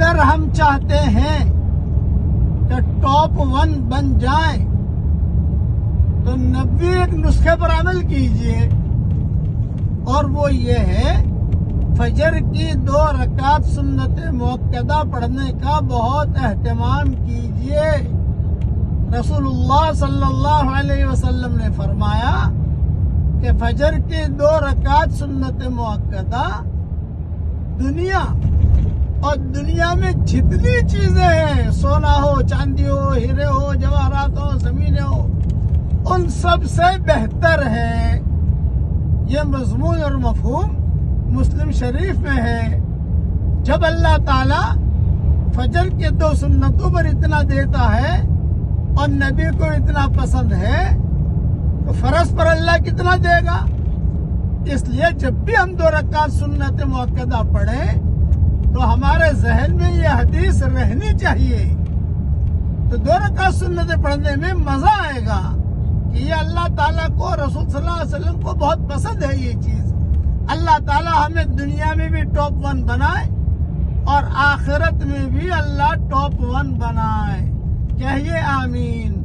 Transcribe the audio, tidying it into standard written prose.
اگر ہم چاہتے ہیں کہ ٹاپ 1 بن جائیں تو 90 نسخے پر عمل کیجئے، اور وہ یہ ہے فجر کی 2 رکعت سنت مؤکدہ پڑھنے کا بہت اہتمام کیجئے۔ رسول اللہ صلی اللہ علیہ وسلم نے فرمایا کہ فجر کی 2 رکعت سنت مؤکدہ دنیا اور دنیا میں جتنی چیزیں ہیں، سونا ہو، چاندی ہو، ہیرے ہو، جواہرات ہو، زمینیں ہو، ان سب سے بہتر ہے۔ یہ مضمون اور مفہوم مسلم شریف میں ہے۔ جب اللہ تعالی فجر کے 2 سنتوں پر اتنا دیتا ہے اور نبی کو اتنا پسند ہے تو فرض پر اللہ کتنا دے گا؟ اس لیے جب بھی ہم 2 رکعت سنت مؤکدہ پڑھیں تو ہمارے ذہن میں یہ حدیث رہنی چاہیے، تو 2 رکعت سنت پڑھنے میں مزہ آئے گا کہ یہ اللہ تعالیٰ کو، رسول صلی اللہ علیہ وسلم کو بہت پسند ہے یہ چیز۔ اللہ تعالیٰ ہمیں دنیا میں بھی ٹاپ 1 بنائے اور آخرت میں بھی اللہ ٹاپ 1 بنائے۔ کہیے آمین۔